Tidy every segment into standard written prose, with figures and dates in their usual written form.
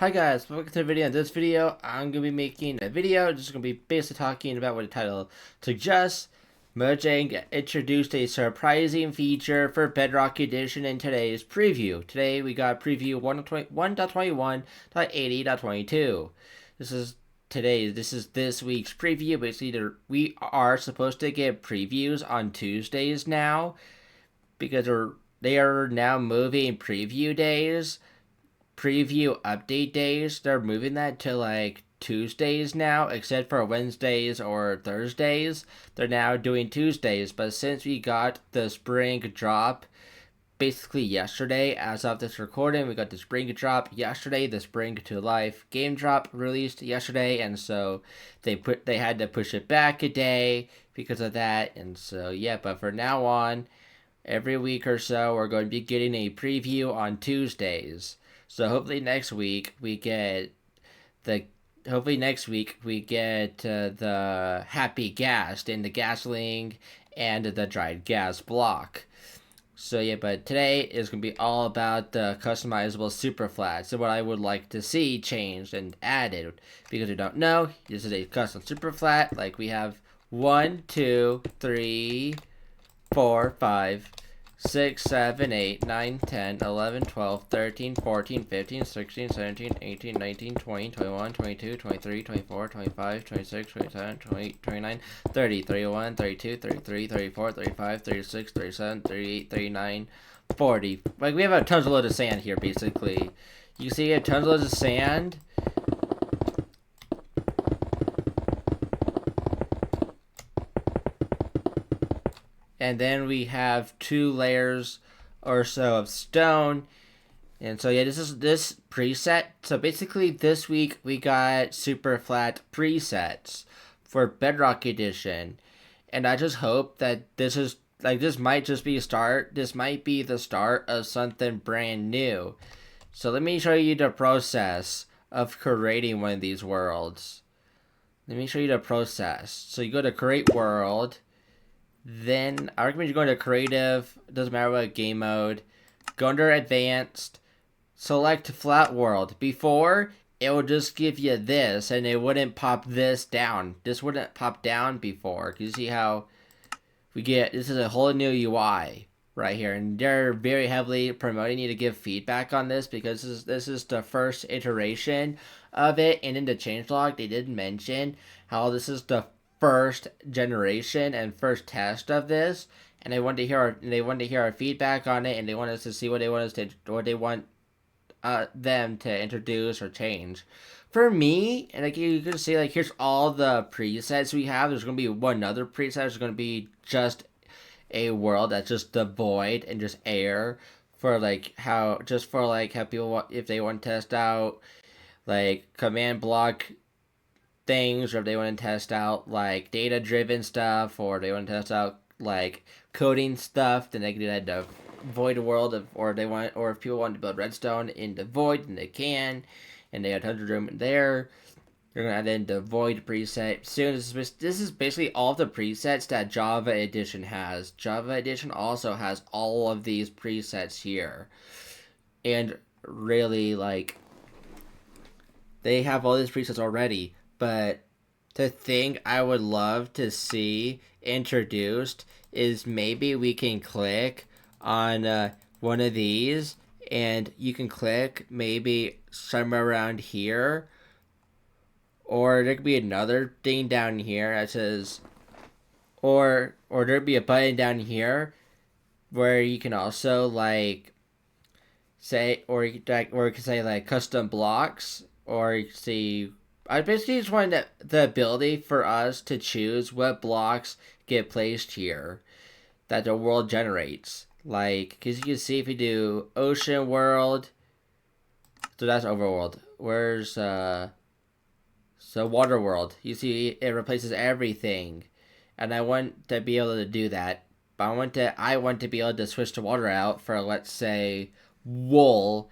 Hi guys, welcome to the video. In this video, I'm going to be making a video just going to be basically talking about what the title suggests. Mojang introduced a surprising feature for Bedrock Edition in today's preview. Today we got preview 1.21.80.22. This is this week's preview. Basically, we are supposed to get previews on Tuesdays now because they are now moving preview days. Preview update days, they're moving that to like Tuesdays now, except for Wednesdays or Thursdays. They're now doing Tuesdays, but since we got the spring drop basically yesterday, as of this recording, we got the spring drop yesterday, the Spring to Life game drop released yesterday, and so they had to push it back a day because of that, and so yeah, but for now on, every week or so, we're going to be getting a preview on Tuesdays. So hopefully next week we get the happy gas in the gasoline and the dried gas block. So yeah, but today is going to be all about the customizable Superflats and what I would like to see changed and added. Because you don't know, this is a custom Superflat. Like we have 1, 2, 3, 4, 5, 6, 7, 8, 9, 10, 11, 12, 13, 14, 15, 16, 17, 18, 19, 20, 21, 22, 23, 24, 25, 26, 27, 28, 29, 30, 31, 32, 33, 34, 35, 36, 37, 38, 39, 40. Like, we have a tons of loads of sand here, basically. You see, we have tons of loads of sand. And then we have 2 layers or so of stone. And so yeah, this is this preset. So basically this week we got Superflat presets for Bedrock Edition. And I just hope that this might just be a start. This might be the start of something brand new. So let me show you the process of creating one of these worlds. Let me show you the process. So you go to create world. Then I recommend you go into creative, doesn't matter what game mode, go under advanced, select flat world. Before, it will just give you this and it wouldn't pop this down. This wouldn't pop down before. You see how this is a whole new UI right here, and they're very heavily promoting you to give feedback on this because this is the first iteration of it, and in the changelog they did mention how this is the first generation and first test of this, and they wanted to hear our feedback on it, and they want us to see what they want them to introduce or change. For me, and like you can see, like here's all the presets we have. There's gonna be one other preset. There's gonna be just a world that's just devoid and just air for how people want, if they want to test out like command block things, or if they want to test out like data driven stuff, or they want to test out like coding stuff, then they can do that in the void world or if people want to build redstone in the void, then they can, and they have tons of room there. You're gonna add in the void preset soon. This is basically all of the presets that Java Edition has. Java Edition also has all of these presets here, and really they have all these presets already. But the thing I would love to see introduced is maybe we can click on one of these, and you can click maybe somewhere around here, or there could be another thing down here that says, or there'd be a button down here where you can also say, or you can say custom blocks, or you can see. I basically just wanted the ability for us to choose what blocks get placed here that the world generates. Because you can see if you do ocean world, so that's overworld. Where's so water world? You see it replaces everything, and I want to be able to do that. But I want to be able to switch the water out for, let's say, wool,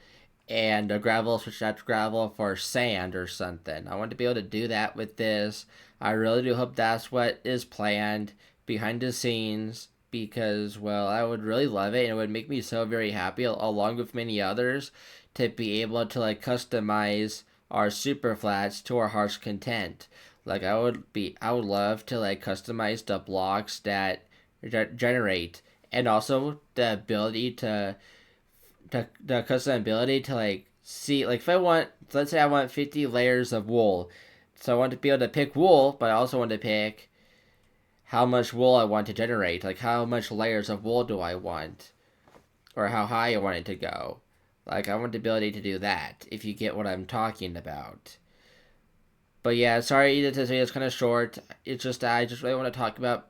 and the gravel, switch that to gravel for sand or something. I want to be able to do that with this. I really do hope that's what is planned behind the scenes. because, well, I would really love it, and it would make me so very happy, along with many others, to be able to like customize our Superflats to our heart's content. Like I would love to like customize the blocks that generate, and also the ability to the custom ability to like see, like if I want, let's say I want 50 layers of wool, so I want to be able to pick wool, but I also want to pick how much wool I want to generate, like how much layers of wool do I want, or how high I want it to go. Like I want the ability to do that, if you get what I'm talking about. But yeah, sorry that this video is kind of short. It's just I just really want to talk about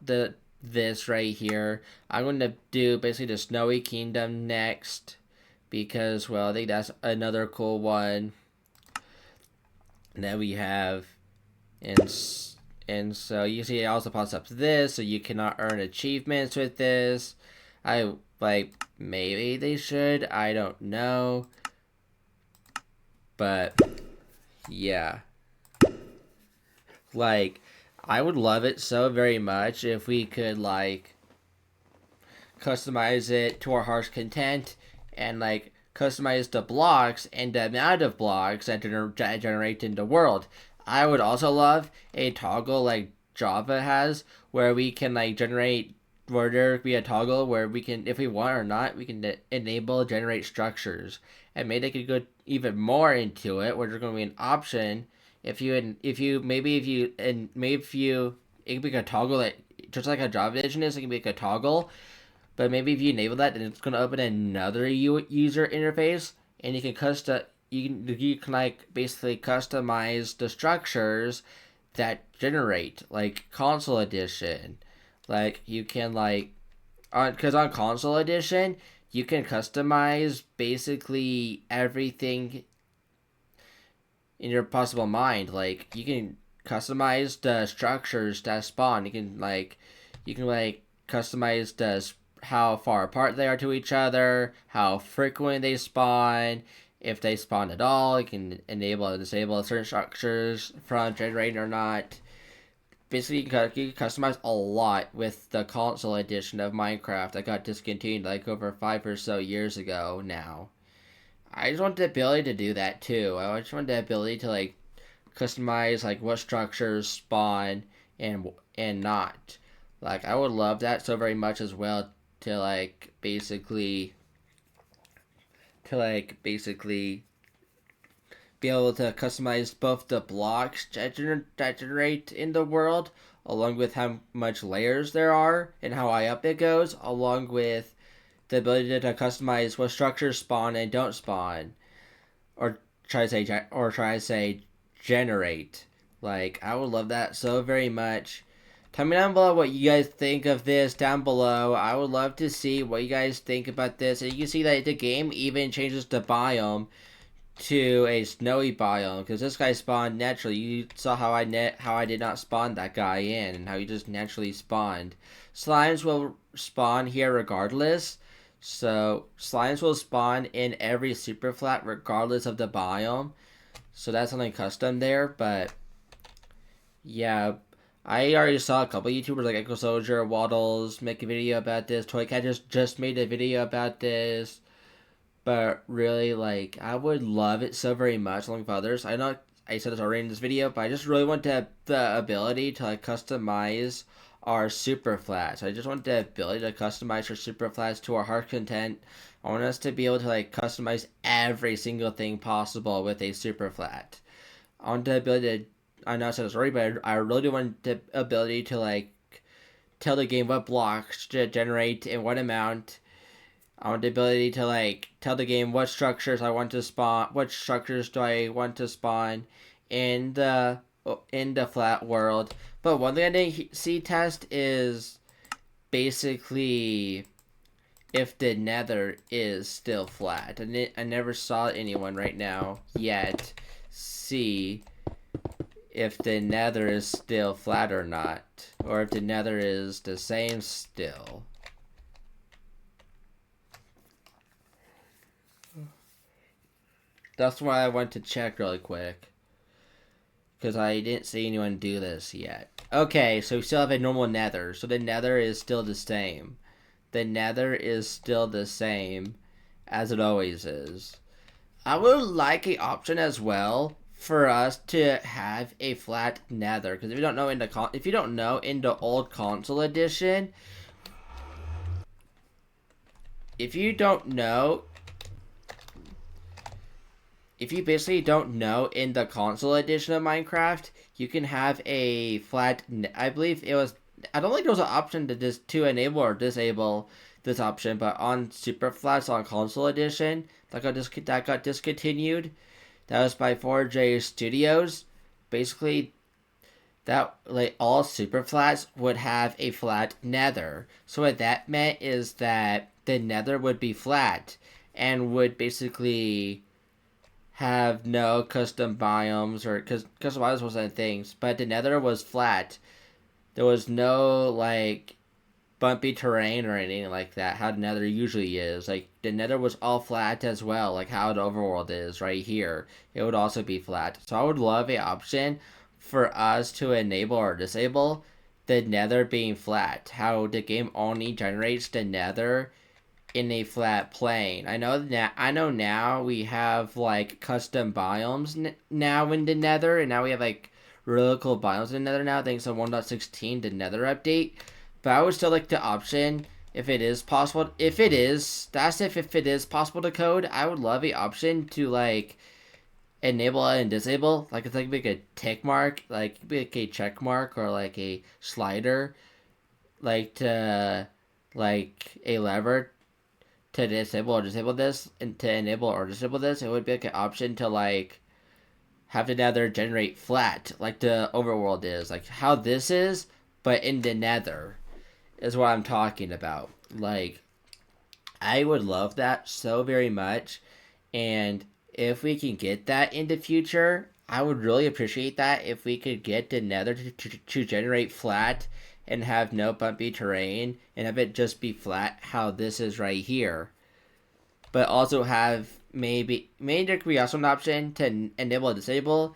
this right here. I'm going to do basically the Snowy Kingdom next, because, well, I think that's another cool one that we have. And so you see it also pops up this, so you cannot earn achievements with this. I like, maybe they should, I don't know. But yeah. Like, I would love it so very much if we could like customize it to our heart's content, and like customize the blocks and the amount of blocks that generate in the world. I would also love a toggle like Java has, where we can like generate, where there be a toggle where we can, if we want or not, we can enable generate structures, and maybe they could go even more into it, where there's going to be an option if you it could be a toggle that, just like a Java edition is, it can be like a toggle. But maybe if you enable that, then it's going to open another user interface, and you can like basically customize the structures that generate, like console edition. Like you can like, because on console edition you can customize basically everything in your possible mind. Like you can customize the structures that spawn. You can customize how far apart they are to each other, how frequent they spawn, if they spawn at all. You can enable or disable certain structures from generating or not. Basically, you can customize a lot with the console edition of Minecraft that got discontinued like over 5 or so years ago now. I just want the ability to do that too. I just want the ability to like customize like what structures spawn and not. Like I would love that so very much as well, to basically be able to customize both the blocks that generate in the world, along with how much layers there are and how high up it goes, along with the ability to customize what structures spawn and don't spawn, or try to say generate. Like I would love that so very much. Tell me down below what you guys think of this down below. I would love to see what you guys think about this. And you can see that the game even changes the biome to a snowy biome, because this guy spawned naturally. You saw how I did not spawn that guy in, and how he just naturally spawned. Slimes will spawn here regardless. So slimes will spawn in every Superflat regardless of the biome. So that's something custom there. But yeah, I already saw a couple YouTubers like Echo Soldier, Waddles make a video about this. Toycat just made a video about this. But really, like, I would love it so very much, along with others. I know I said this already in this video, but I just really want to have the ability to like customize our Superflats. I just want the ability to customize our Superflats to our heart content. I want us to be able to like customize every single thing possible with a Superflat. I want the ability to, I know I said this already, but I really do want the ability to like tell the game what blocks to generate and what amount. I want the ability to like tell the game what structures I want to spawn, what structures do I want to spawn in the flat world. But one thing I didn't see test is basically if the nether is still flat. I never saw anyone right now yet see if the nether is still flat or not, or if the nether is the same still. That's why I went to check really quick, because I didn't see anyone do this yet. Okay, so we still have a normal nether, so the nether is still the same. the nether is still the same as it always is. I would like a option as well for us to have a flat nether, because if you don't know in the old console edition, if you basically don't know in the console edition of Minecraft, you can have a flat. I believe it was. I don't think there was an option to enable or disable this option, but on Superflats on console edition, that got discontinued. That was by 4J Studios. Basically, that like all Superflats would have a flat nether. So what that meant is that the nether would be flat and would basically have no custom biomes, or because custom biomes wasn't things, but the nether was flat. There was no like bumpy terrain or anything like that, how the nether usually is. Like the nether was all flat as well, like how the overworld is right here. It would also be flat. So I would love a option for us to enable or disable the nether being flat. How the game only generates the nether in a flat plane. I know now we have like custom biomes now in the nether, and now we have like really cool biomes in the nether now thanks to 1.16, the nether update. But I would still like the option, if it is possible, if it is possible to code, I would love a option to like enable and disable, like it's like a tick mark, like a check mark or like a slider, like to like a lever to disable or disable this, and to enable or disable this. It would be like an option to like have the nether generate flat like the overworld is, like how this is, but in the nether is what I'm talking about. Like I would love that so very much, and if we can get that in the future, I would really appreciate that if we could get the nether to generate flat and have no bumpy terrain and have it just be flat how this is right here. But also have maybe there could be also an option to enable or disable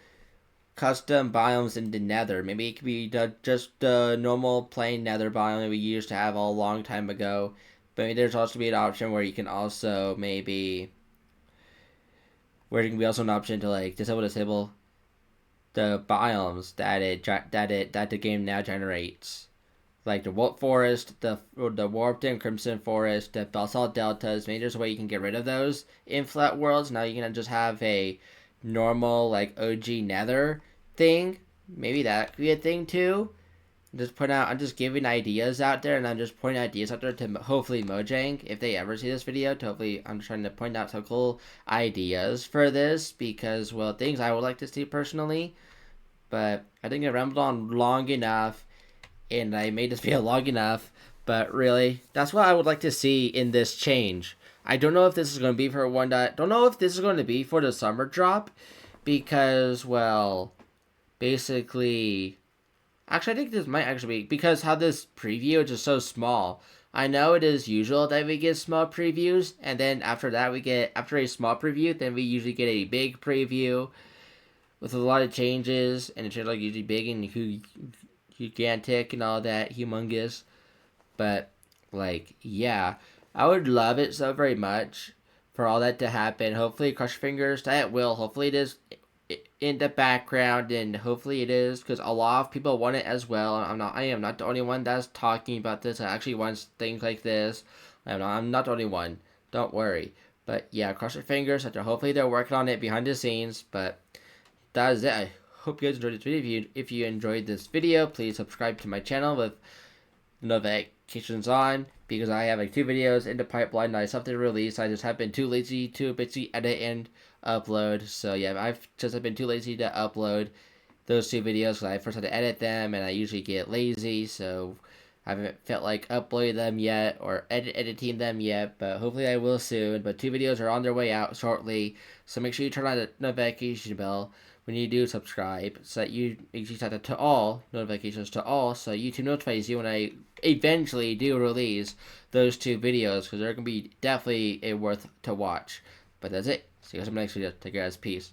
custom biomes in the nether. Maybe it could be just the normal plain nether biome that we used to have a long time ago. But maybe there's also be an option where you can also where it can be also an option to like disable the biomes that the game now generates, like the Warp Forest, the Warped and Crimson Forest, the Basalt Deltas. Maybe there's a way you can get rid of those in flat worlds. Now you can just have a normal like OG Nether thing. Maybe that could be a thing too. I'm just giving ideas out there, and I'm just pointing ideas out there to hopefully Mojang, if they ever see this video, to hopefully I'm trying to point out some cool ideas for this, because, well, things I would like to see personally. But I think I rambled on long enough, and I made this video long enough, but really, that's what I would like to see in this change. I don't know if this is going to be for don't know if this is going to be for the summer drop, because, well, basically, actually, I think this might actually be, because how this preview is just so small. I know it is usual that we get small previews, and then after that after a small preview, then we usually get a big preview with a lot of changes, and it's like usually big and gigantic and all that, humongous. But, like, yeah, I would love it so very much for all that to happen. Hopefully, cross your fingers that it will. Hopefully, it is in the background, and hopefully it is, because a lot of people want it as well. I am not the only one that's talking about this. I actually want things like this. I'm not the only one. Don't worry. But yeah, cross your fingers that hopefully they're working on it behind the scenes. But that is it. I hope you guys enjoyed this video. If you enjoyed this video, please subscribe to my channel with notifications on, because I have like 2 videos in the pipeline that I still have to release. I just have been too lazy to basically edit and upload. So yeah, I've just been too lazy to upload those 2 videos, because I first had to edit them, and I usually get lazy, so I haven't felt like uploading them yet or editing them yet, but hopefully I will soon. But 2 videos are on their way out shortly, so make sure you turn on the notification bell when you do subscribe, so that you set it to all notifications to all, so YouTube notifies you when I eventually do release those 2 videos, because they're gonna be definitely worth to watch. But that's it. See you guys in the next video. Take care, guys. Peace.